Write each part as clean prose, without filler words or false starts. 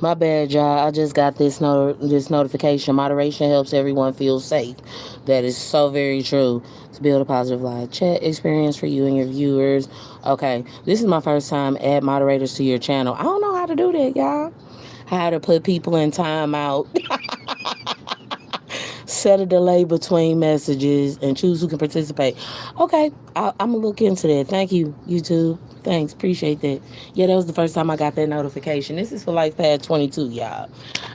My bad, y'all. I just got this notification. Moderation helps everyone feel safe. That is so very true. To build a positive live chat experience for you and your viewers. Okay, this is my first time add moderators to your channel. I don't know how to do that, y'all. How to put people in timeout, set a delay between messages, and choose who can participate. Okay, I'm gonna look into that. Thank you, YouTube. Thanks, appreciate that. Yeah, that was the first time I got that notification. This is for LifePad 22, y'all.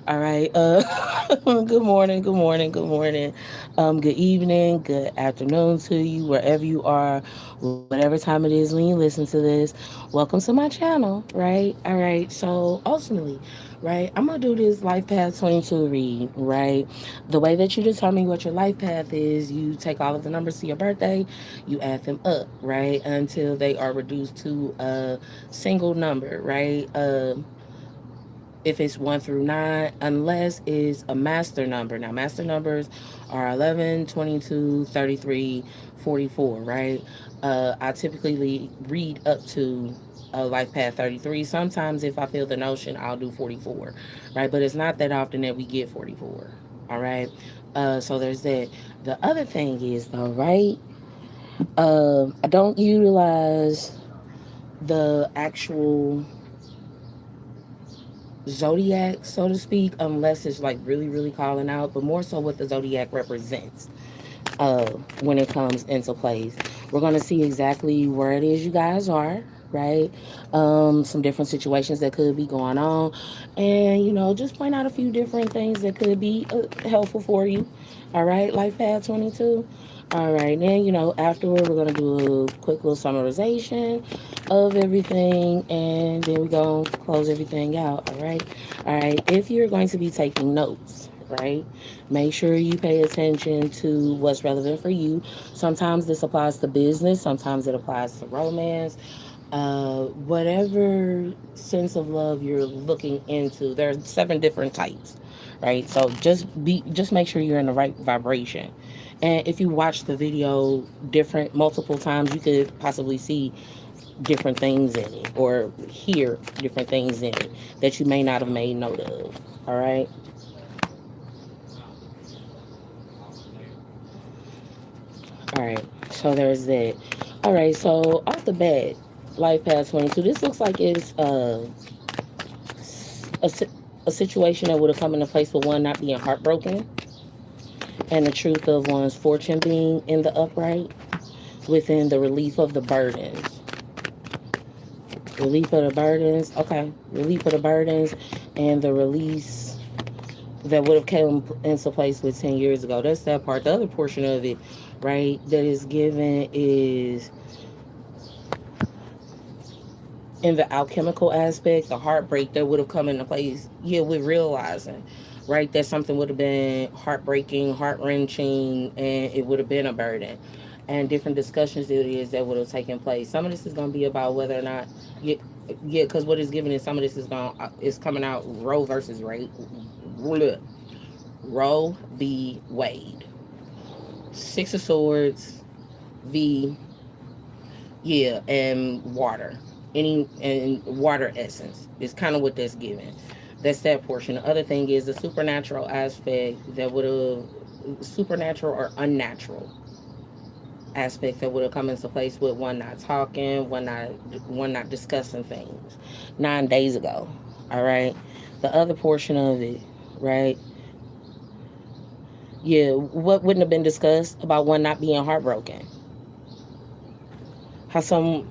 All right. Good morning. Good morning. Good morning. Good evening. Good afternoon to you, wherever you are, whatever time it is when you listen to this. Welcome to my channel. Right. All right. So ultimately, right, I'm gonna do this Life Path 22 read. Right. The way that you determine what your life path is, you take all of the numbers to your birthday, you add them up, right, until they are reduced to a single number, right? If it's 1 through 9, unless it's a master number. Now, master numbers are 11, 22, 33, 44, right? I typically read up to life path 33. Sometimes, if I feel the notion, I'll do 44, right? But it's not that often that we get 44, all right? So there's that. The other thing is, though, right? I don't utilize the actual zodiac, so to speak, unless it's like really, really calling out, but more so what the zodiac represents when it comes into place. We're going to see exactly where it is you guys are, right? Some different situations that could be going on, and just point out a few different things that could be helpful for you. All right, Life Path 22. All right, then afterward we're gonna do a quick little summarization of everything, and then we're gonna close everything out. All right. If you're going to be taking notes, right, make sure you pay attention to what's relevant for you. Sometimes this applies to business, sometimes it applies to romance. Whatever sense of love you're looking into, there's 7 different types, right? So just make sure you're in the right vibration. And if you watch the video different multiple times, you could possibly see different things in it or hear different things in it that you may not have made note of. All right. All right. So there's that. All right. So off the bat, Life Path 22. This looks like it's a, a situation that would have come into place with one not being heartbroken and the truth of one's fortune being in the upright within the relief of the burdens. Relief of the burdens. Okay. Relief of the burdens and the release that would have come into place with 10 years ago. That's that part. The other portion of it, right, that is given is in the alchemical aspect, the heartbreak that would have come into place. Yeah, we're realizing, right, that something would have been heartbreaking, heart wrenching, and it would have been a burden. And different discussions it is that would have taken place. Some of this is going to be about whether or not, yeah, yeah, because what is given is some of this is coming out Roe versus Roe v. Wade. 6 of Swords v. Yeah, and water. Any and water essence is kind of what that's given. That's that portion. The other thing is the supernatural aspect that would have supernatural or unnatural aspect that would have come into place with one not talking, one not discussing things 9 days ago. All right. The other portion of it, right? Yeah, what wouldn't have been discussed about one not being heartbroken? How some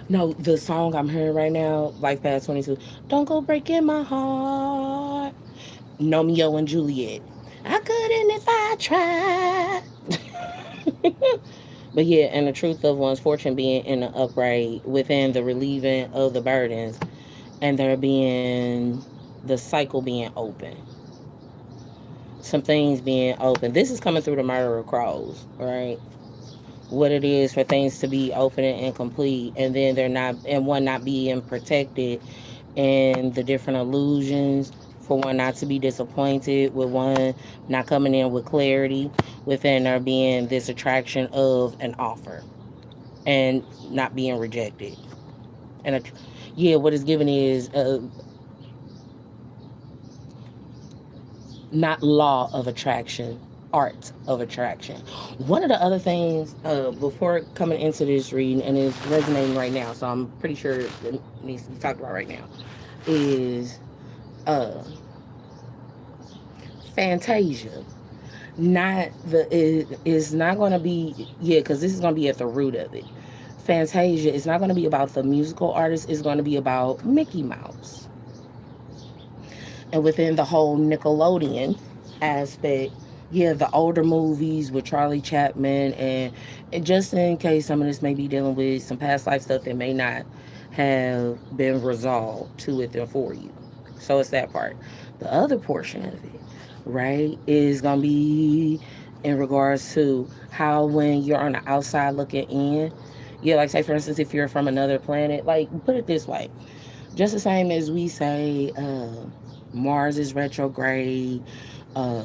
No, the song I'm hearing right now, Life Path 22. Don't go breaking my heart. Romeo and Juliet. I couldn't if I tried. But yeah, and the truth of one's fortune being in the upright within the relieving of the burdens and there being the cycle being open. Some things being open. This is coming through the murder of crows, right? What it is for things to be open and complete, and then they're not, and one not being protected, and the different illusions for one not to be disappointed, with one not coming in with clarity, within there being this attraction of an offer and not being rejected. And yeah, what is given is not law of attraction, art of attraction. One of the other things, before coming into this reading, and it's resonating right now, so I'm pretty sure it needs to be talked about right now, is uh, Fantasia. Not the it is not going to be, yeah, because this is going to be at the root of it. Fantasia is not going to be about the musical artist. It's going to be about Mickey Mouse, and within the whole Nickelodeon aspect, yeah, the older movies with Charlie Chaplin, and just in case some of this may be dealing with some past life stuff that may not have been resolved to it and for you. So it's that part. The other portion of it, right, is gonna be in regards to how when you're on the outside looking in, yeah, like say for instance, if you're from another planet, like put it this way, just the same as we say Mars is retrograde, uh,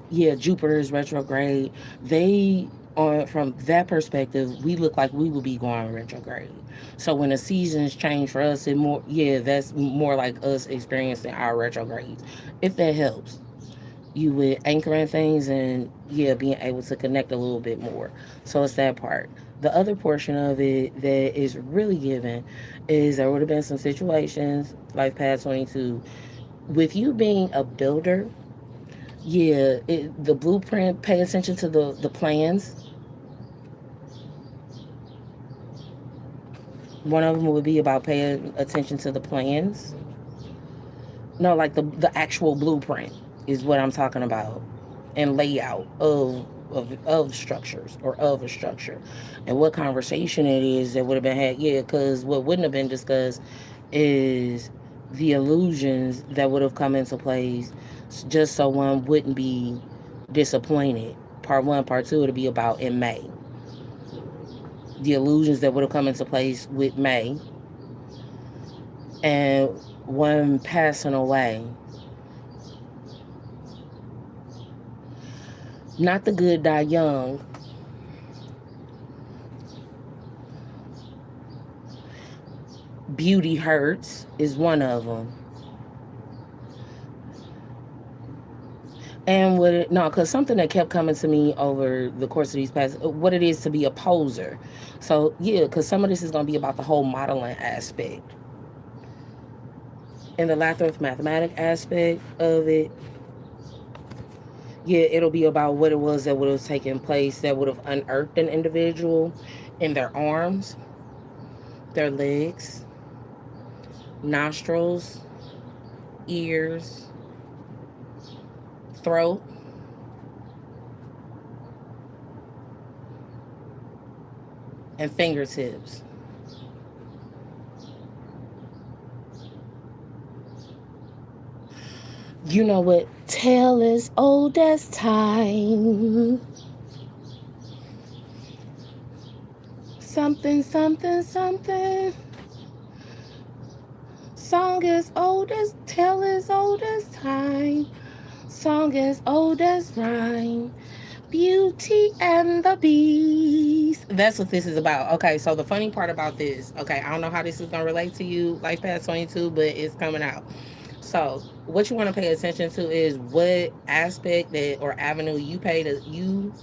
yeah, Jupiter is retrograde. They on from that perspective, we look like we will be going retrograde. So when the seasons change for us, it more, yeah, that's more like us experiencing our retrogrades. If that helps you with anchoring things and yeah, being able to connect a little bit more. So it's that part. The other portion of it that is really given is there would have been some situations, Life Path 22, with you being a builder. Yeah, the blueprint, pay attention to the plans. One of them would be about paying attention to the plans. No, like the actual blueprint is what I'm talking about, and layout of structures or of a structure, and what conversation it is that would have been had. Yeah, because what wouldn't have been discussed is the illusions that would have come into place, just so one wouldn't be disappointed. Part one, part two would be about in May. The illusions that would have come into place with May, and one passing away. Not the good die young. Beauty hurts is one of them. And what it, no, because something that kept coming to me over the course of these past, what it is to be a poser. So yeah, because some of this is going to be about the whole modeling aspect. And the Lathrop mathematic aspect of it, yeah, it'll be about what it was that would have taken place that would have unearthed an individual in their arms, their legs, nostrils, ears, throat, and fingertips. You know what? Tale as old as time. Something, something, something. Song as old as, tale as old as time. Song as old as rhyme. Beauty and the Beast. That's what this is about. Okay, so the funny part about this, okay, I don't know how this is gonna relate to you, Life Path 22, but it's coming out. So what you want to pay attention to is what aspect that or avenue you pay to you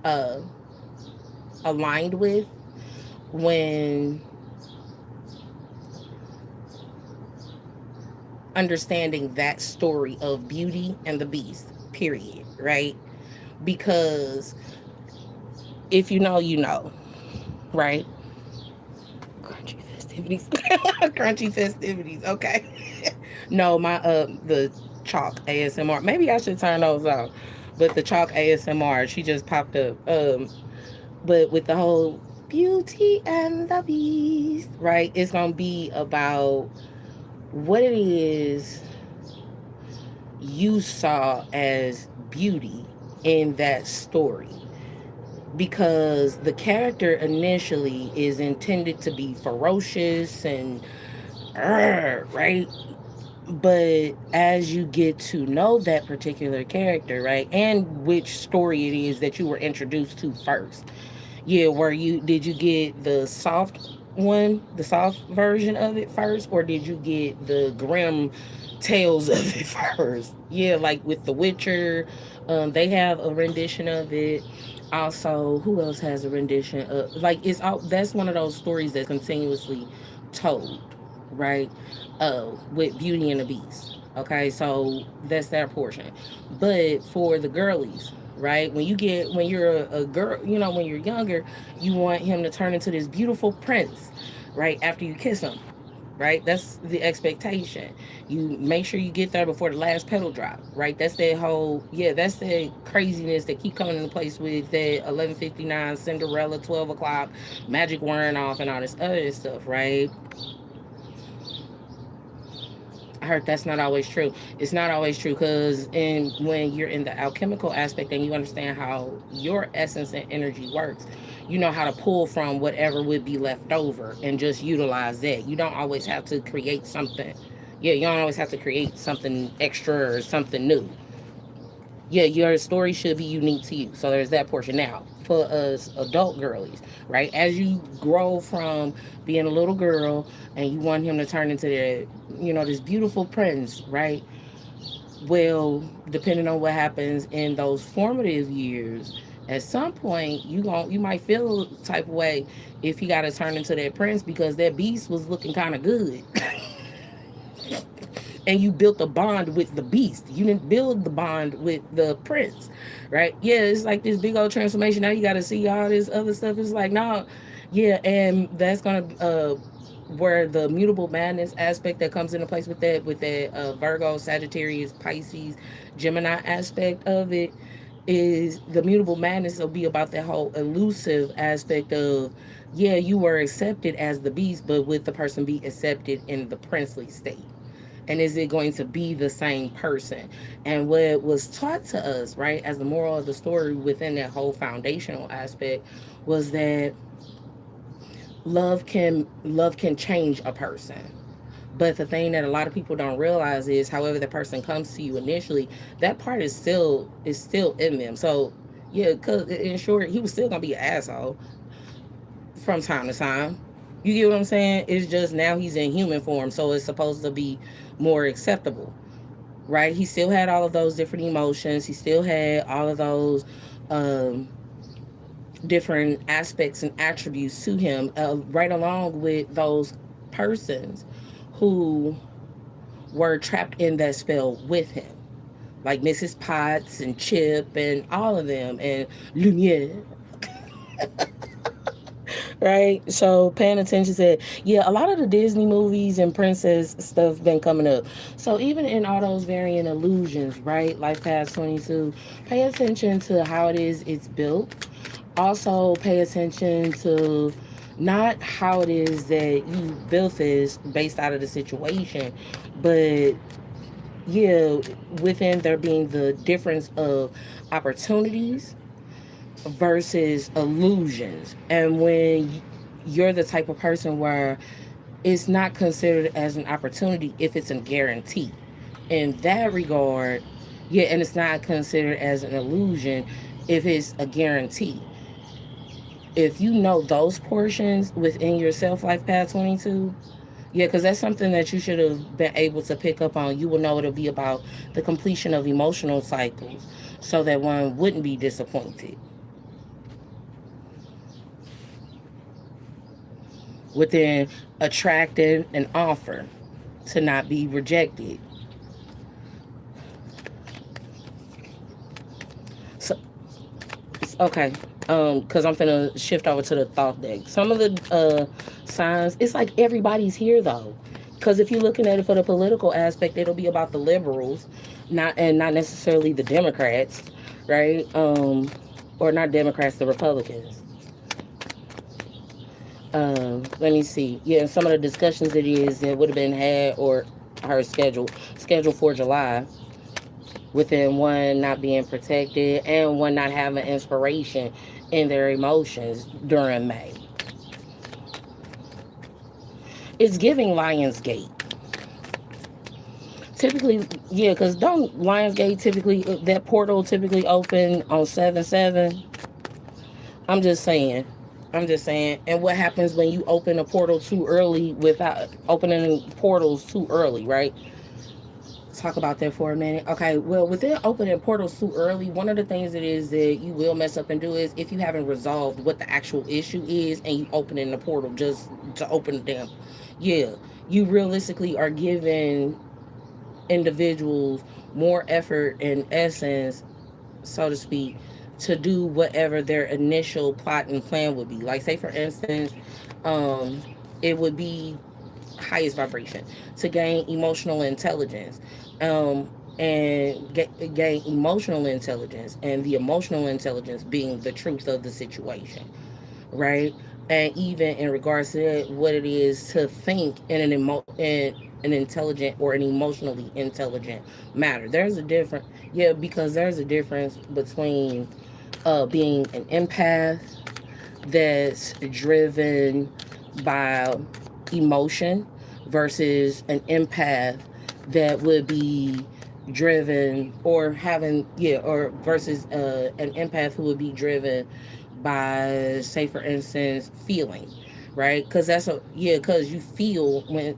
uh aligned with when understanding that story of Beauty and the Beast, period, right? Because if you know, you know, right? Crunchy festivities. Crunchy festivities, okay. No, my the chalk ASMR. Maybe I should turn those off. But the chalk ASMR, she just popped up. But with the whole Beauty and the Beast, right? It's gonna be about what it is you saw as beauty in that story. Because the character initially is intended to be ferocious and right, but as you get to know that particular character, right, and which story it is that you were introduced to first, yeah, were you, did you get the soft one, the soft version of it first, or did you get the grim tales of it first. Yeah, like with The Witcher, they have a rendition of it. Also, who else has a rendition of, like, it's all, that's one of those stories that's continuously told, right? With Beauty and the Beast. Okay, so that's that portion. But for the girlies, right? When you're a girl, when you're younger, you want him to turn into this beautiful prince, right? After you kiss him, right? That's the expectation. You make sure you get there before the last pedal drop, right? That's that whole, yeah, that's the craziness that keep coming into place with that 11:59 Cinderella, 12 o'clock, magic wearing off, and all this other stuff, right? I heard that's not always true. It's not always true because when you're in the alchemical aspect and you understand how your essence and energy works, you know how to pull from whatever would be left over and just utilize that. You don't always have to create something. Yeah, you don't always have to create something extra or something new. Yeah, your story should be unique to you. So there's that portion. Now, for us adult girlies, right? As you grow from being a little girl and you want him to turn into this beautiful prince, right? Well, depending on what happens in those formative years, at some point you might feel a type of way if he got to turn into that prince because that beast was looking kind of good. And you built a bond with the beast. You didn't build the bond with the prince, right? Yeah, it's like this big old transformation. Now you got to see all this other stuff. It's like, no, yeah, and that's gonna where the mutable madness aspect that comes into place with that Virgo, Sagittarius, Pisces, Gemini aspect of it is the mutable madness will be about that whole elusive aspect of, yeah, you were accepted as the beast, but would the person be accepted in the princely state? And is it going to be the same person? And what was taught to us, right, as the moral of the story within that whole foundational aspect was that love can change a person. But the thing that a lot of people don't realize is, however the person comes to you initially, that part is still in them. So yeah, cause in short, he was still gonna be an asshole from time to time. You get what I'm saying? It's just now he's in human form, so it's supposed to be more acceptable, right? He still had all of those different emotions. He still had all of those um, different aspects and attributes to him, right along with those persons who were trapped in that spell with him, like Mrs. Potts and Chip and all of them, and Lumiere. Right? So paying attention to, yeah, a lot of the Disney movies and princess stuff been coming up. So even in all those varying illusions, right? Life Path 22, pay attention to how it's built. Also pay attention to not how it is that you built this based out of the situation, but yeah, within there being the difference of opportunities versus illusions. And when you're the type of person where it's not considered as an opportunity if it's a guarantee. In that regard, yeah, and it's not considered as an illusion if it's a guarantee. If you know those portions within your self life path 22, yeah, because that's something that you should have been able to pick up on. You will know it'll be about the completion of emotional cycles so that one wouldn't be disappointed within attracting an offer to not be rejected. So, okay, because I'm finna shift over to the thought deck. Some of the signs, it's like everybody's here though. Because if you're looking at it for the political aspect, it'll be about the liberals, not necessarily the Democrats, right? Or not Democrats, the Republicans. Let me see. Yeah, some of the discussions it is that would have been had or her scheduled for July, within one not being protected and one not having inspiration in their emotions during May. It's giving Lionsgate. Typically, yeah, because don't Lionsgate typically, that portal typically open on 7/7? I'm just saying. I'm just saying. And what happens when you open a portal too early without opening portals too early, right? talk about that for a minute. Okay, well, within opening portals too early, one of the things it is that you will mess up and do is if you haven't resolved what the actual issue is and you open in the portal just to open them. Yeah, you realistically are giving individuals more effort and essence, so to speak, to do whatever their initial plot and plan would be. Like, say for instance, um, it would be highest vibration to gain emotional intelligence, and gain emotional intelligence, and the emotional intelligence being the truth of the situation, right? And even in regards to that, what it is to think in an intelligent or an emotionally intelligent manner. There's a difference, yeah, because there's a difference between being an empath that's driven by emotion versus an empath that would be driven or having, yeah, or versus an empath who would be driven by, say for instance, feeling, right? Because that's a, yeah, because you feel when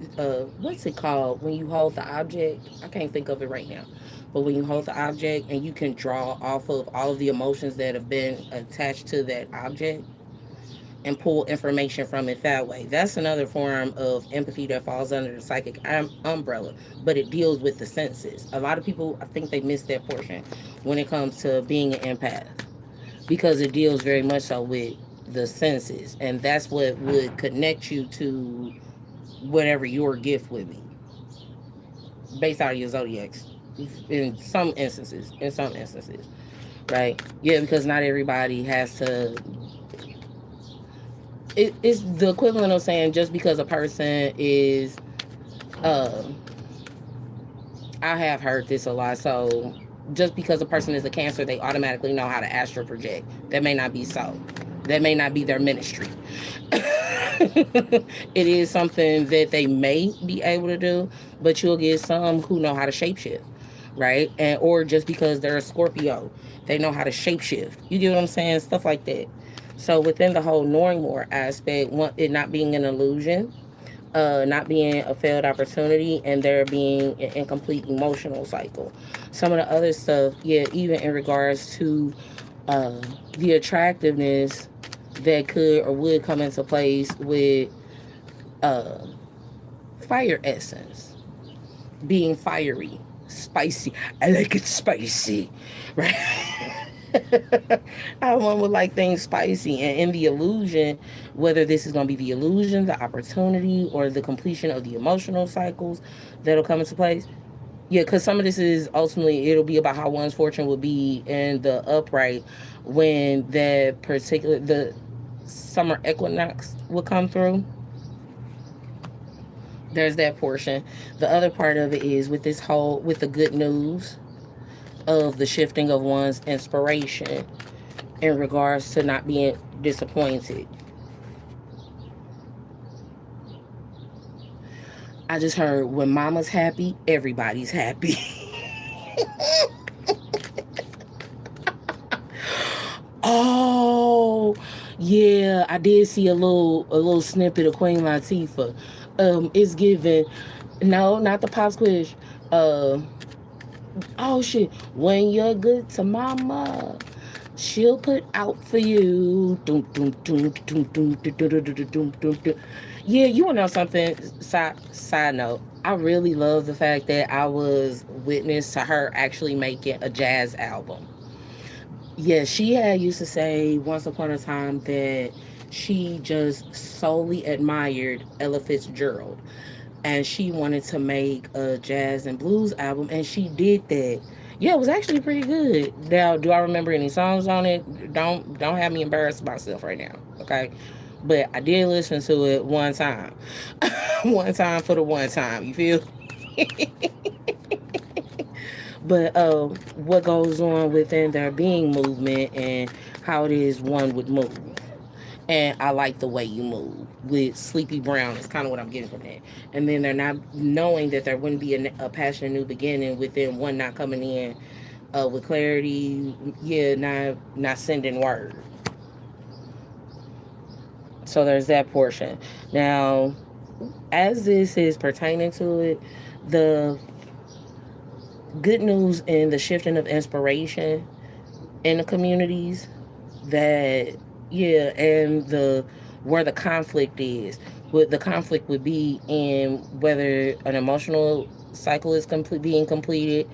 what's it called when you hold the object, I can't think of it right now, but when you hold the object and you can draw off of all of the emotions that have been attached to that object and pull information from it that way. That's another form of empathy that falls under the psychic umbrella, but it deals with the senses. A lot of people, I think they miss that portion when it comes to being an empath, because it deals very much so with the senses, and that's what would connect you to whatever your gift would be based out of your zodiacs in some instances, right? Yeah, because not everybody has to. It's the equivalent of saying just because a person is uh I have heard this a lot. So just because a person is a Cancer, they automatically know how to astral project. That may not be so. That may not be their ministry. It is something that they may be able to do, but you'll get some who know how to shapeshift, right? And or just because they're a Scorpio, they know how to shapeshift. You get what I'm saying? Stuff like that. So within the whole knowing more aspect, it not being an illusion, not being a failed opportunity, and there being an incomplete emotional cycle. Some of the other stuff, yeah, even in regards to uh, the attractiveness that could or would come into place with uh, fire essence, being fiery, spicy. I like it spicy, right? I one would like things spicy, and in the illusion, whether this is going to be the illusion, the opportunity, or the completion of the emotional cycles that'll come into place. Yeah, because some of this is ultimately it'll be about how one's fortune will be in the upright when the summer equinox will come through. There's that portion. The other part of it is with the good news of the shifting of one's inspiration in regards to not being disappointed. I just heard when mama's happy, everybody's happy. Oh, yeah, I did see a little snippet of Queen Latifah. It's given, no, not the pop squish. Uh, oh shit, when you're good to mama, she'll put out for you. Doom, doom, doom, doom, doom, doom, doom, doom, doom, doom, doom. Yeah, you wanna know something? Side note. I really love the fact that I was witness to her actually making a jazz album. Yeah, she had used to say once upon a time that she just solely admired Ella Fitzgerald, and she wanted to make a jazz and blues album, and she did that. Yeah, it was actually pretty good. Now, do I remember any songs on it? Don't have me embarrass myself right now, okay? But I did listen to it one time, one time for the one time. You feel? But what goes on within their being movement and how it is one would move. And I like the way you move with Sleepy Brown. It's kind of what I'm getting from that. And then they're not knowing that there wouldn't be a passionate new beginning within one not coming in with clarity. Yeah, not sending word. So there's that portion. Now, as this is pertaining to it, the Good news in the shifting of inspiration in the communities that, yeah, and the where the conflict is. What the conflict would be in whether an emotional cycle is being completed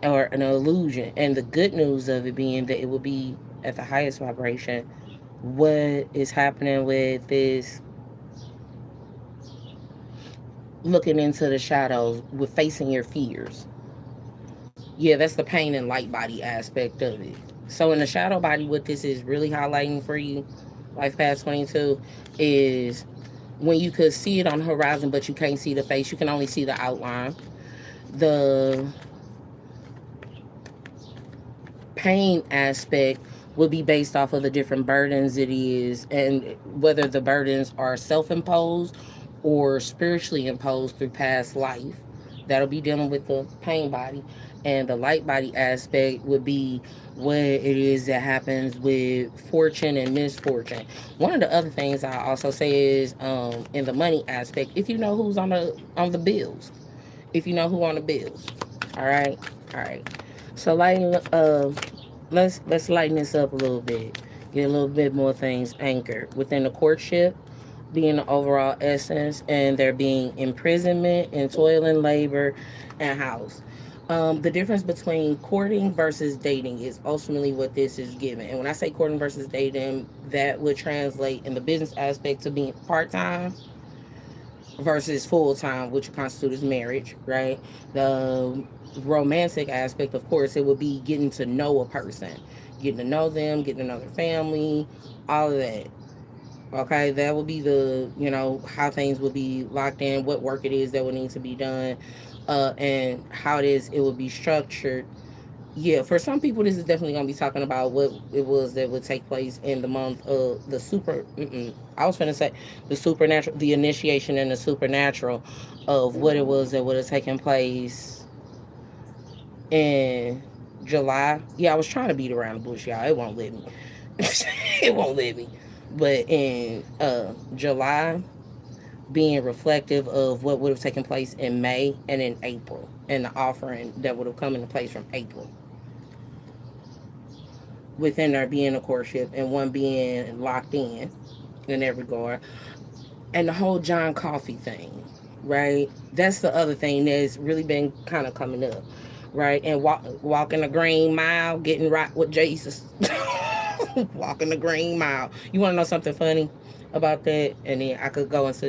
or an illusion. And the good news of it being that it will be at the highest vibration. What is happening with this looking into the shadows with facing your fears? Yeah, that's the pain and light body aspect of it. So in the shadow body, what this is really highlighting for you, Life Path 22, is when you could see it on the horizon, but you can't see the face. You can only see the outline. The pain aspect will be based off of the different burdens it is, and whether the burdens are self-imposed or spiritually imposed through past life. That'll be dealing with the pain body. And the light body aspect would be what it is that happens with fortune and misfortune. One of the other things I also say is, in the money aspect, if you know who's on the bills, if you know who on the bills. All right, all right. So let's lighten this up a little bit. Get a little bit more things anchored within the courtship, being the overall essence, and there being imprisonment and toil and labor and house. The difference between courting versus dating is ultimately what this is given. And when I say courting versus dating, that would translate in the business aspect to being part time versus full time, which constitutes marriage, right? The romantic aspect, of course, it would be getting to know a person, getting to know them, getting to know their family, all of that. Okay, that would be the, how things would be locked in, what work it is that would need to be done, and how it would be structured. Yeah, for some people, this is definitely going to be talking about what it was that would take place in the month of the super. I was going to say the supernatural, the initiation and the supernatural of what it was that would have taken place in July. Yeah, I was trying to beat around the bush, y'all. It won't let me. It won't let me. But in July, being reflective of what would have taken place in May and in April, and the offering that would have come into place from April, within there being a courtship and one being locked in that regard. And the whole John Coffey thing, right? That's the other thing that's really been kind of coming up, right? And walking the green mile, getting right with Jesus. Walking the green mile. You want to know something funny about that? And then I could go into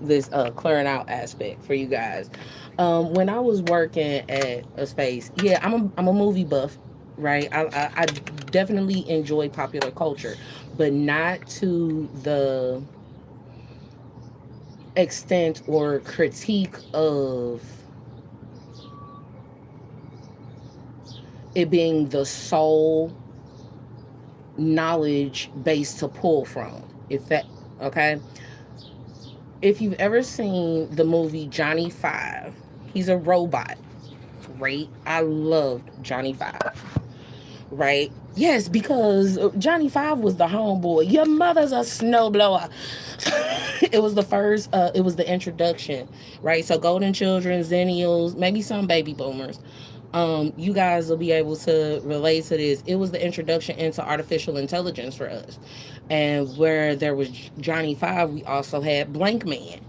this clearing out aspect for you guys. When I was working at a space, yeah, I'm a movie buff, right? I definitely enjoy popular culture, but not to the extent or critique of it being the sole knowledge base to pull from. If that, okay? If you've ever seen the movie Johnny Five, he's a robot, right? I loved Johnny Five, right? Yes, because Johnny Five was the homeboy. Your mother's a snowblower. It was the first. It was the introduction, right? So golden children, zennials, maybe some baby boomers. You guys will be able to relate to this. It was the introduction into artificial intelligence for us, and where there was Johnny Five, we also had Blank Man,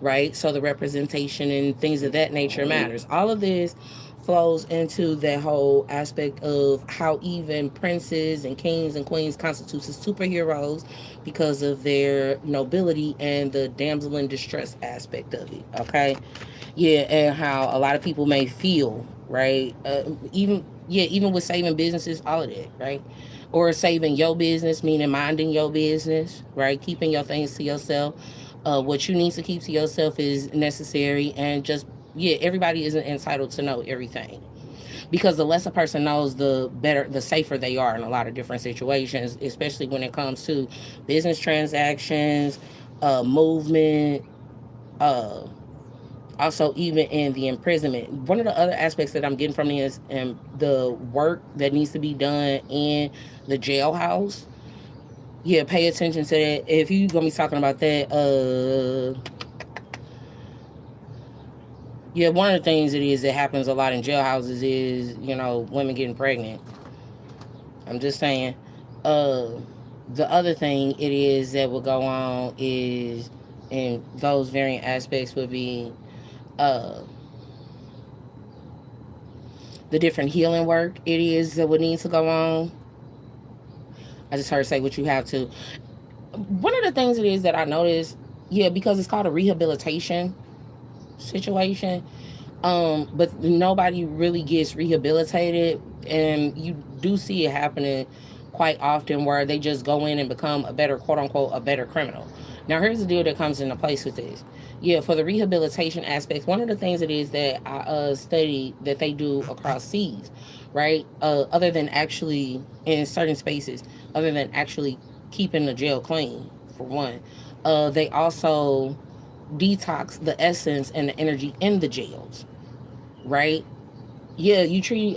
right? So the representation and things of that nature matters. All of this flows into that whole aspect of how even princes and kings and queens constitute as superheroes because of their nobility and the damsel in distress aspect of it. Okay, yeah, and how a lot of people may feel, right? Even with saving businesses, all of that, right? Or saving your business, meaning minding your business, right? Keeping your things to yourself. What you need to keep to yourself is necessary, and just, yeah, everybody isn't entitled to know everything, because the less a person knows, the better, the safer they are in a lot of different situations, especially when it comes to business transactions, movement, uh, also even in the imprisonment. One of the other aspects that I'm getting from this, and the work that needs to be done in the jailhouse. Yeah, pay attention to that. If you're gonna be talking about that, Yeah, one of the things it is that happens a lot in jailhouses is, women getting pregnant. I'm just saying. Uh, the other thing it is that will go on is, in those varying aspects, would be uh, the different healing work it is that would need to go on. I just heard say what you have to. One of the things it is that I noticed, yeah, because it's called a rehabilitation situation. But nobody really gets rehabilitated, and you do see it happening quite often where they just go in and become a better, quote unquote, a better criminal. Now, here's the deal that comes into place with this. Yeah, for the rehabilitation aspects, one of the things it is that I study that they do across seas, right? Other than actually in certain spaces, other than actually keeping the jail clean, for one, they also detox the essence and the energy in the jails, right? Yeah, you treat,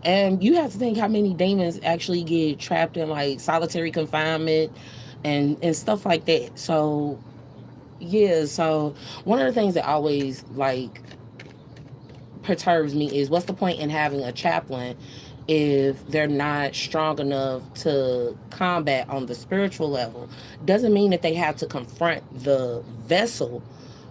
and you have to think how many demons actually get trapped in like solitary confinement and stuff like that. So yeah, so one of the things that always like perturbs me is, what's the point in having a chaplain if they're not strong enough to combat on the spiritual level? Doesn't mean that they have to confront the vessel,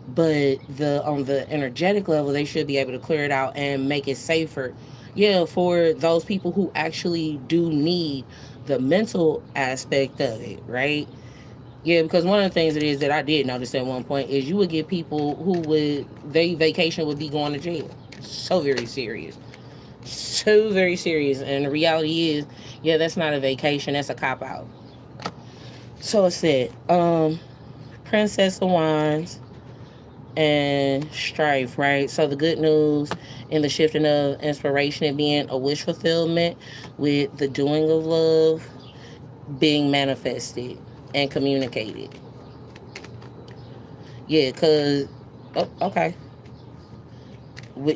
but the on the energetic level they should be able to clear it out and make it safer, yeah, for those people who actually do need the mental aspect of it, right? Yeah, because one of the things it is that I did notice at one point is you would get people who would, they vacation would be going to jail. So very serious. So very serious. And the reality is, yeah, that's not a vacation, that's a cop out. So it said, Princess of Wands and Strife, right? So the good news in the shifting of inspiration and being a wish fulfillment with the doing of love being manifested and communicated. Yeah, because, oh, okay.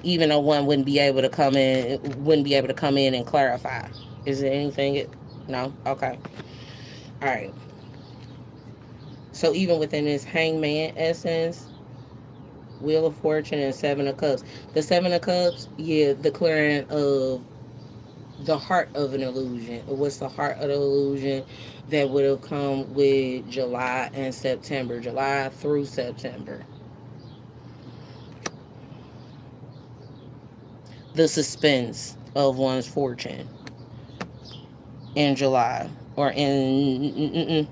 Even though one wouldn't be able to come in and clarify. Is there anything? No? Okay. All right. So even within this hangman essence, Wheel of Fortune and Seven of Cups. The Seven of Cups, yeah, the clearing of the heart of an illusion. What's the heart of the illusion that would have come with July and September, July through September? The suspense of one's fortune in July, or in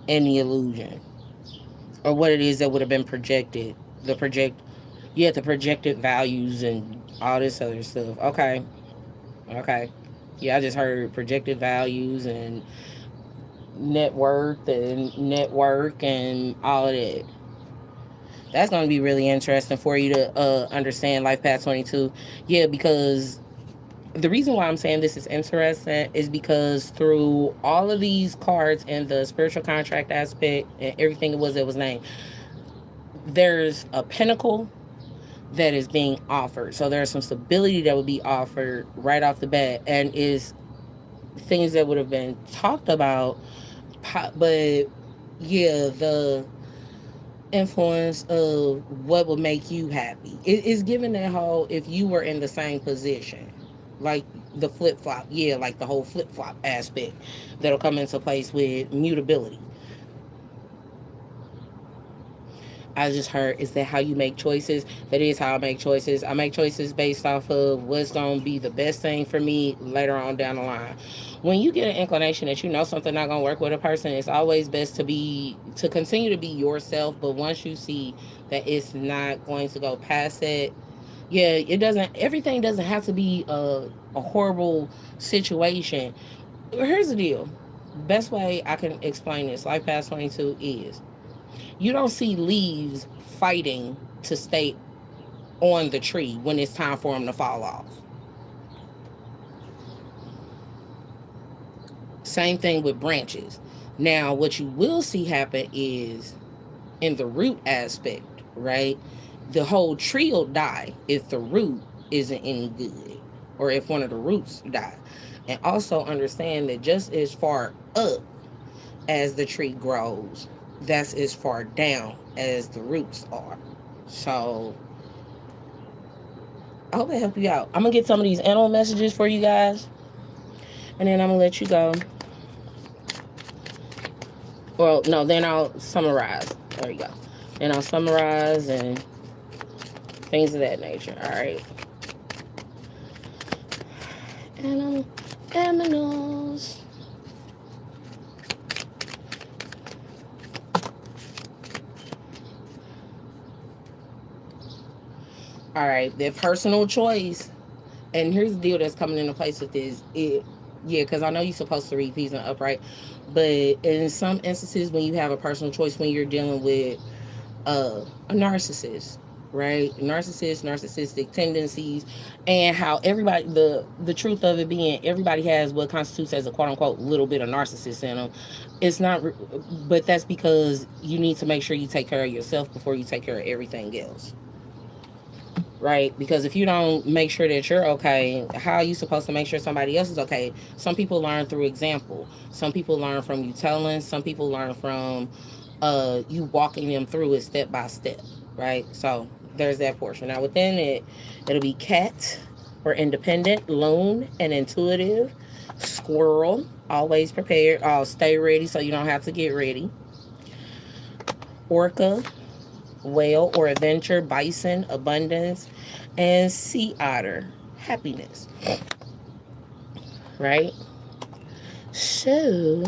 the illusion, or what it is that would have been projected. The projected values and all this other stuff. Okay, okay. Yeah, I just heard projected values and net worth and network and all of that. That's going to be really interesting for you to understand Life Path 22. Yeah, because the reason why I'm saying this is interesting is because through all of these cards and the spiritual contract aspect and everything that was named, there's a pinnacle that is being offered. So there's some stability that would be offered right off the bat, and is things that would have been talked about, but yeah, the influence of what would make you happy. It is given that whole, if you were in the same position, like the flip flop, yeah, like the whole flip flop aspect that'll come into place with mutability. I just heard, is that how you make choices? That is how I make choices. I make choices based off of what's going to be the best thing for me later on down the line. When you get an inclination that you know something not going to work with a person, it's always best to continue to be yourself. But once you see that it's not going to go past it, yeah, everything doesn't have to be a horrible situation. Here's the deal. Best way I can explain this, Life Path 22, is you don't see leaves fighting to stay on the tree when it's time for them to fall off. Same thing with branches. Now, what you will see happen is in the root aspect, right? The whole tree will die if the root isn't any good, or if one of the roots die. And also understand that just as far up as the tree grows, that's as far down as the roots are. So I hope it helped you out. I'm gonna get some of these animal messages for you guys, and then I'm gonna let you go. Well, no, then I'll summarize. There you go. Then I'll summarize and things of that nature. All right. Aminals. All right, their personal choice. And here's the deal that's coming into place with this. Because I know you're supposed to read peas and upright, but in some instances, when you have a personal choice, when you're dealing with a narcissist, right? Narcissistic tendencies, and how everybody, the truth of it being, everybody has what constitutes as a quote unquote little bit of narcissist in them. It's not, but that's because you need to make sure you take care of yourself before you take care of everything else. Right? Because if you don't make sure that you're okay, how are you supposed to make sure somebody else is okay? Some people learn through example. Some people learn from you telling. Some people learn from you walking them through it step by step. Right? So there's that portion. Now within it, it'll be cat or independent, loon and intuitive, squirrel, always prepared. Oh, stay ready so you don't have to get ready. Orca, whale or adventure, bison, abundance, and sea otter, happiness. Right? So,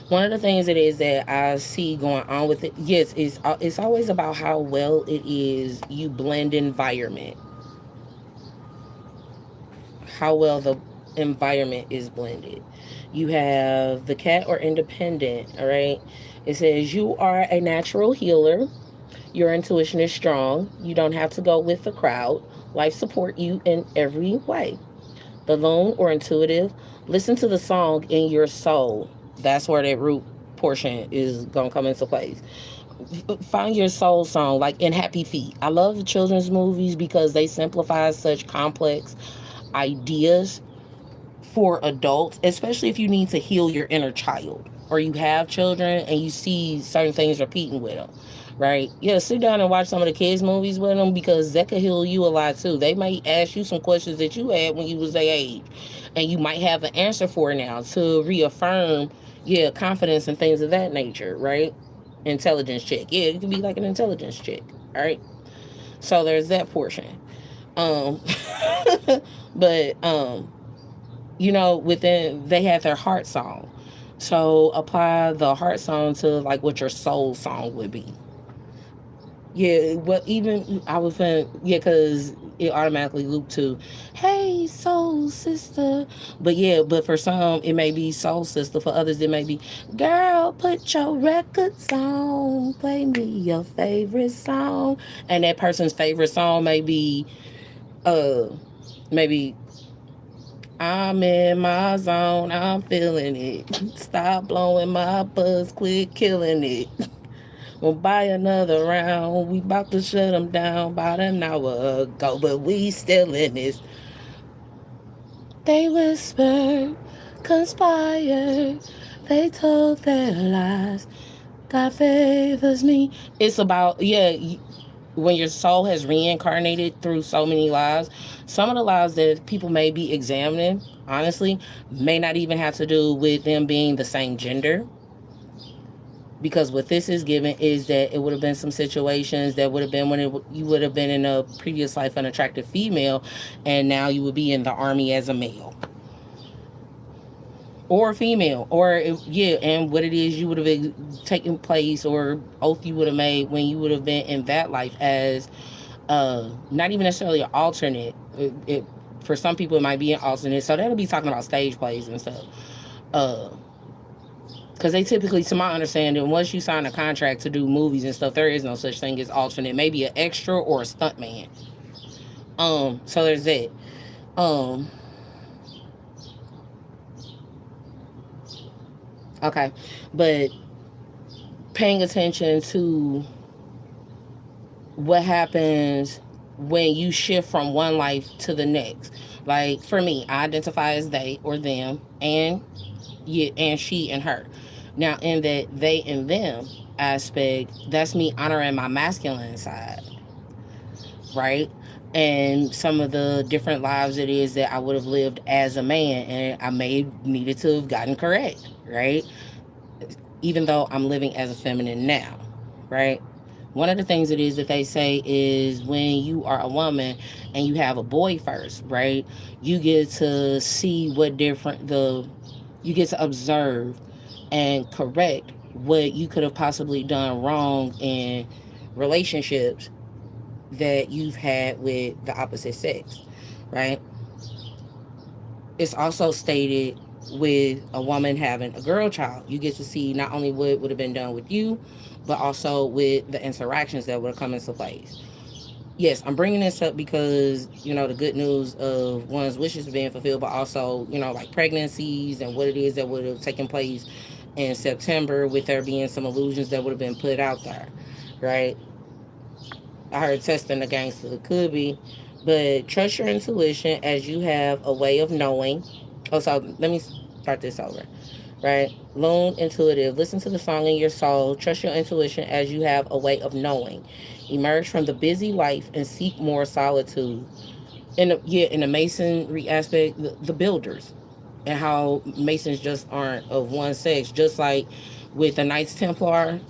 one of the things it is that I see going on with it, yes, it's always about how well it is you blend environment. How well the environment is blended. You have the cat or independent, all right? It says you are a natural healer. Your intuition is strong. You don't have to go with the crowd. Life support you in every way. The lone or intuitive, listen to the song in your soul. That's where that root portion is going to come into place. Find your soul song, like in Happy Feet. I love the children's movies because they simplify such complex ideas for adults, especially if you need to heal your inner child or you have children and you see certain things repeating with them, right? Yeah, sit down and watch some of the kids' movies with them because that could heal you a lot too. They might ask you some questions that you had when you was their age, and you might have an answer for it now to reaffirm, confidence and things of that nature, right? Intelligence check. Yeah, it can be like an intelligence check, all right? So there's that portion. Um, but within they have their heart song. So apply the heart song to like what your soul song would be. Yeah, well, even I was saying, because it automatically looped to, hey, soul sister. But for some, it may be soul sister. For others, it may be, girl, put your records on, play me your favorite song. And that person's favorite song may be, maybe, I'm in my zone, I'm feeling it. Stop blowing my buzz, quit killing it. We'll buy another round. We about to shut them down about an hour ago, but we still in this. They whispered, conspired, they told their lies. God favors me. It's about, when your soul has reincarnated through so many lives, some of the lives that people may be examining, honestly, may not even have to do with them being the same gender. Because what this is given is that it would have been some situations that would have been when you would have been in a previous life an attractive female, and now you would be in the army as a male or female, and what it is you would have taken place or oath you would have made when you would have been in that life as not even necessarily an alternate. For some people it might be an alternate, so that'll be talking about stage plays and stuff. Because they typically, to my understanding, once you sign a contract to do movies and stuff, there is no such thing as alternate. Maybe an extra or a stunt man. So there's that. Okay. But paying attention to what happens when you shift from one life to the next. Like, for me, I identify as they or them, and she and her. Now, in that they and them aspect, that's me honoring my masculine side, right? and some of the different lives it is that I would have lived as a man, and I may needed to have gotten correct, right? Even though I'm living as a feminine now, right? One of the things it is that they say is when you are a woman and you have a boy first, right? You get to see what different the you get to observe and correct what you could have possibly done wrong in relationships that you've had with the opposite sex, right? It's also stated with a woman having a girl child, you get to see not only what would have been done with you, but also with the interactions that would have come into place. Yes, I'm bringing this up because, the good news of one's wishes being fulfilled, but also, like pregnancies and what it is that would have taken place in September with there being some illusions that would have been put out there, right? I heard testing the gangster could be, but trust your intuition as you have a way of knowing. Oh, so let me start this over, right? Lone intuitive. Listen to the song in your soul. Trust your intuition as you have a way of knowing. Emerge from the busy life and seek more solitude. In the masonry aspect, the builders and how masons just aren't of one sex, just like with the Knights Templar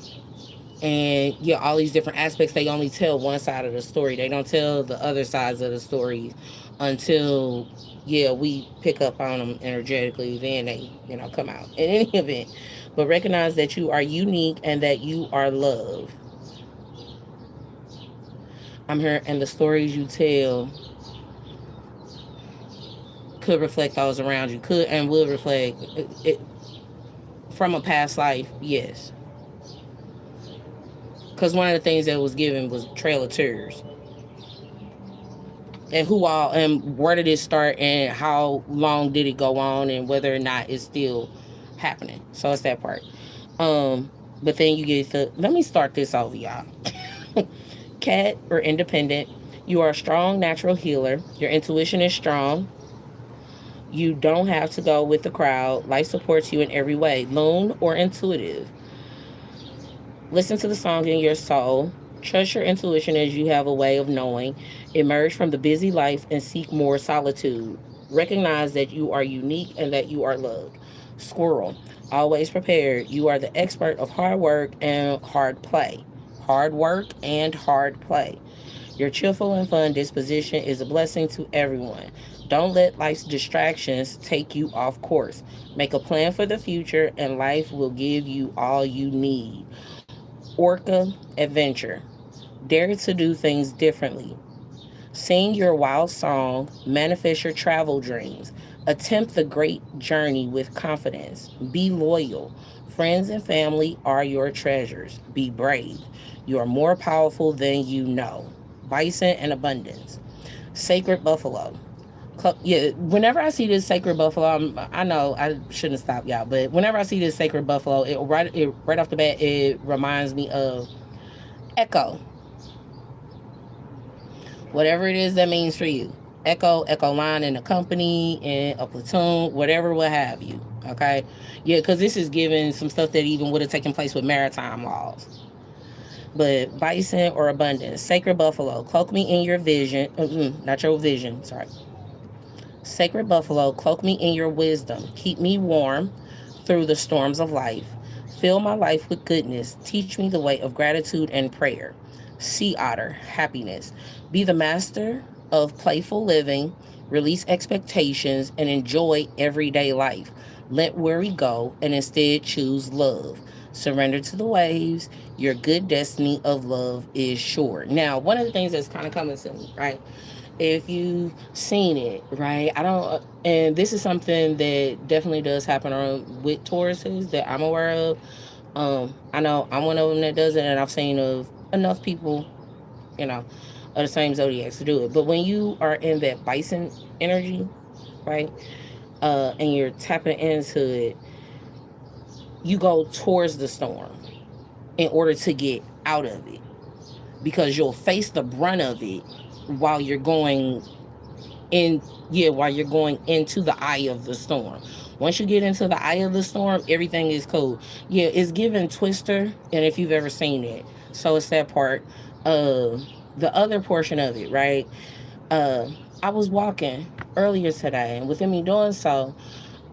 and all these different aspects. They only tell one side of the story. They don't tell the other sides of the story until we pick up on them energetically. Then they come out in any event. But recognize that you are unique and that you are loved. I'm here, and the stories you tell could reflect those around you. Could and will reflect it from a past life. Yes, because one of the things that was given was Trail of Tears. And who all and where did it start and how long did it go on and whether or not it's still happening. So it's that part. But then you get to let me start this over, y'all. Cat or independent. You are a strong natural healer. Your intuition is strong. You don't have to go with the crowd. Life supports you in every way. Loon or intuitive. Listen to the song in your soul. Trust your intuition as you have a way of knowing. Emerge from the busy life and seek more solitude. Recognize that you are unique and that you are loved. Squirrel. Always prepared. You are the expert of hard work and hard play. Hard work and hard play. Your cheerful and fun disposition is a blessing to everyone. Don't let life's distractions take you off course. Make a plan for the future, and life will give you all you need. Orca adventure. Dare to do things differently. Sing your wild song, manifest your travel dreams. Attempt the great journey with confidence. Be loyal. Friends and family are your treasures. Be brave. You are more powerful than you know. Bison and abundance. Sacred buffalo. Yeah, whenever I see this sacred buffalo, I know I shouldn't stop y'all, but whenever I see this sacred buffalo, it right off the bat, it reminds me of Echo, whatever it is that means for you. Echo line in a company, in a platoon, whatever, what have you. Okay, yeah, because this is giving some stuff that even would have taken place with maritime laws. But bison or abundance, sacred buffalo, cloak me in your vision, not your vision, sorry. Sacred buffalo, cloak me in your wisdom. Keep me warm through the storms of life. Fill my life with goodness. Teach me the way of gratitude and prayer. Sea otter, happiness. Be the master of playful living. Release expectations and enjoy everyday life. Let worry go and instead choose love. Surrender to the waves. Your good destiny of love is sure. Now, one of the things that's kind of coming to me, right? If you've seen it, right? I don't, and this is something that definitely does happen around with Tauruses that I'm aware of. I know I'm one of them that does it, and I've seen of enough people, of the same zodiacs to do it. But when you are in that bison energy, right, and you're tapping into it, you go towards the storm in order to get out of it because you'll face the brunt of it while you're going while you're going into the eye of the storm. Once you get into the eye of the storm, everything is cool. Yeah, it's given Twister, and if you've ever seen it, so it's that part. The other portion of it, right? Uh, I was walking earlier today, and within me doing so,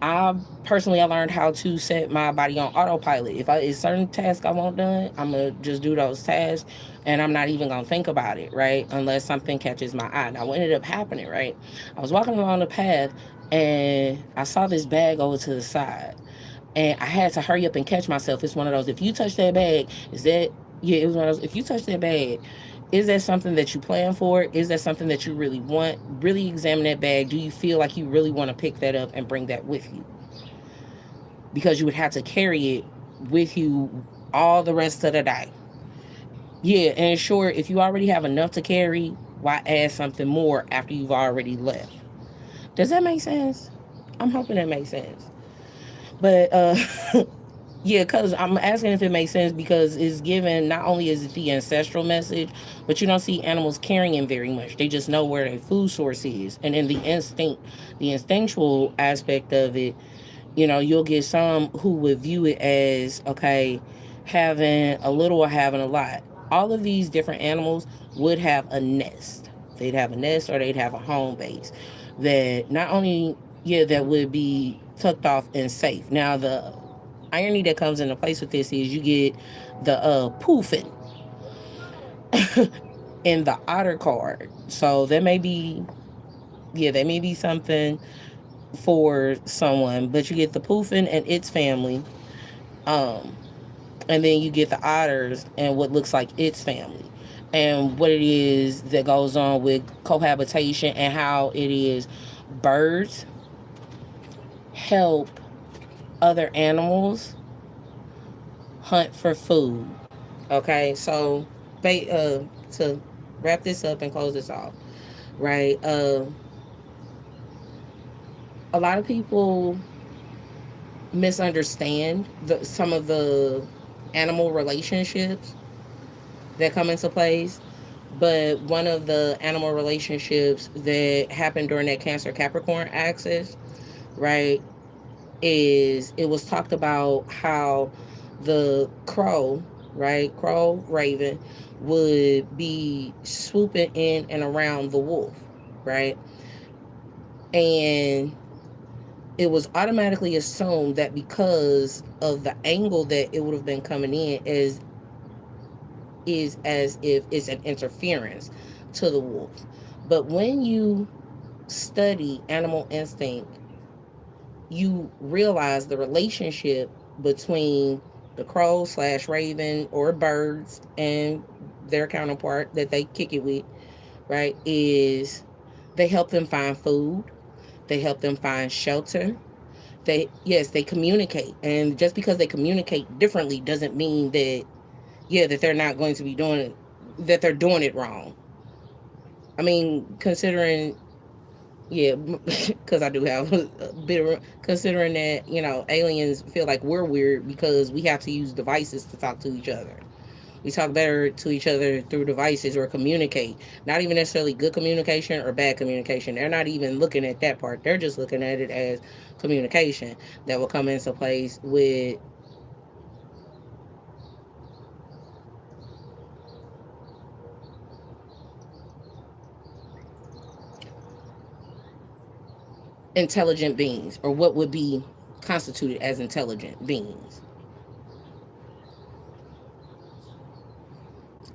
I learned how to set my body on autopilot. If it's certain tasks I want done, I'm gonna just do those tasks, and I'm not even gonna think about it, right? Unless something catches my eye. Now, what ended up happening, right? I was walking along the path, and I saw this bag over to the side, and I had to hurry up and catch myself. It's one of those. If you touch that bag, is that yeah? It was one of those. If you touch that bag, is that something that you plan for? Is that something that you really want? Really examine that bag. Do you feel like you really want to pick that up and bring that with you? Because you would have to carry it with you all the rest of the day. Yeah, and sure, if you already have enough to carry, why add something more after you've already left? Does that make sense? I'm hoping that makes sense. But yeah, because I'm asking if it makes sense because it's given, not only is it the ancestral message, but you don't see animals carrying very much. They just know where their food source is. And in the instinctual aspect of it, you'll get some who would view it as, okay, having a little or having a lot. All of these different animals would have a nest. They'd have a nest or they'd have a home base that not only, yeah, that would be tucked off and safe. Now, the irony that comes into place with this is you get the poofing in the otter card. So there may be, yeah, there may be something for someone, but you get the poofing and its family. Um, and then you get the otters and what looks like its family. And what it is that goes on with cohabitation and how it is birds help other animals hunt for food. Okay, so to wrap this up and close this off, right? A lot of people misunderstand some of the animal relationships that come into place. But one of the animal relationships that happened during that Cancer Capricorn axis, right, is it was talked about how the crow, right, crow, raven, would be swooping in and around the wolf, right? And it was automatically assumed that because of the angle that it would have been coming in is as if it's an interference to the wolf. But when you study animal instinct, you realize the relationship between the crow slash raven or birds and their counterpart that they kick it with, right, is they help them find food, they help them find shelter. They communicate, and just because they communicate differently doesn't mean that, yeah, that they're not going to be doing it, that they're doing it wrong. I mean, considering, yeah, because I do have a bit of, considering that, aliens feel like we're weird because we have to use devices to talk to each other. We talk better to each other through devices or communicate. Not even necessarily good communication or bad communication. They're not even looking at that part. They're just looking at it as communication that will come into place with intelligent beings, or what would be constituted as intelligent beings.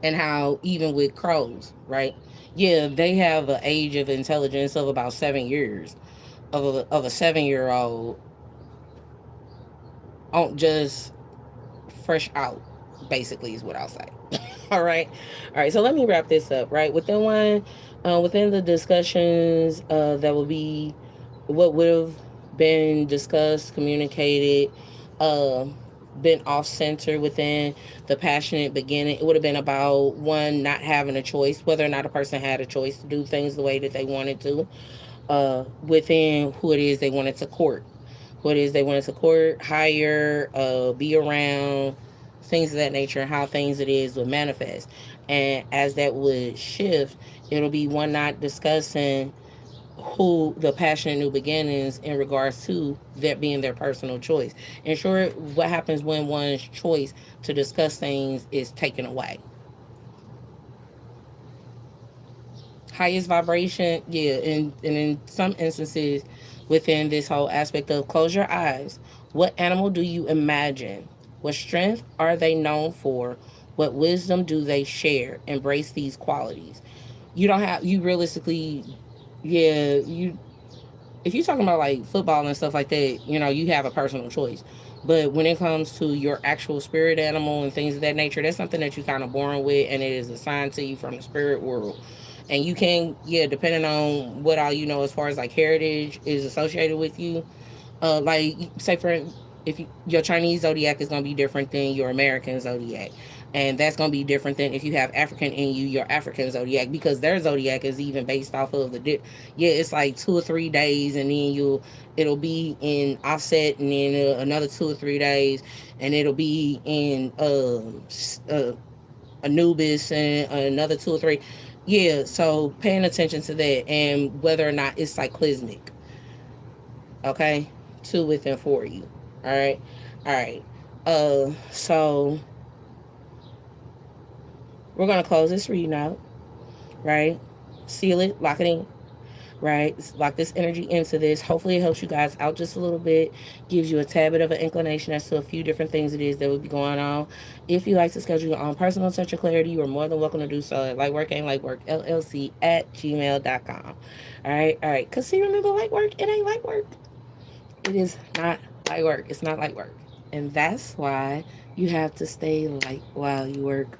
And how even with crows, right? Yeah, they have an age of intelligence of about 7 years. Of a 7 year old on just fresh out, basically is what I'll say. All right, so let me wrap this up, right? Within the discussions that will be what would have been discussed, communicated, uh, been off center within the passionate beginning, it would have been about one, not having a choice, whether or not a person had a choice to do things the way that they wanted to, within who it is they wanted to court, what it is they wanted to court, hire, be around, things of that nature, how things it is would manifest. And as that would shift, it'll be one not discussing who the passionate new beginnings in regards to that being their personal choice. And sure, what happens when one's choice to discuss things is taken away. Highest vibration, yeah, and in some instances within this whole aspect of close your eyes. What animal do you imagine? What strength are they known for? What wisdom do they share? Embrace these qualities. You don't have, you realistically, yeah, you, if you're talking about like football and stuff like that, you know, you have a personal choice. But when it comes to your actual spirit animal and things of that nature, that's something that you're kind of born with, and it is assigned to you from the spirit world. And you can, yeah, depending on what all you know as far as like heritage is associated with you, like say for if you, your Chinese zodiac is going to be different than your American zodiac, and that's going to be different than if you have African in you, your African zodiac, because their zodiac is even based off of yeah, it's like 2 or 3 days, and then it'll be in offset, and then another 2 or 3 days, and it'll be in Anubis, and another 2 or 3. Yeah, so paying attention to that and whether or not it's cyclismic, okay, to within for you. All right, all right. So we're gonna close this reading out, right? Seal it, lock it in, right? Lock this energy into this. Hopefully, it helps you guys out just a little bit, gives you a tad bit of an inclination as to a few different things it is that would be going on. If you like to schedule your own personal touch of clarity, you are more than welcome to do so at lightwork at gmail.com. All right. Because see, remember, light work, it ain't light work. It is not light work. It's not light work. And that's why you have to stay light while you work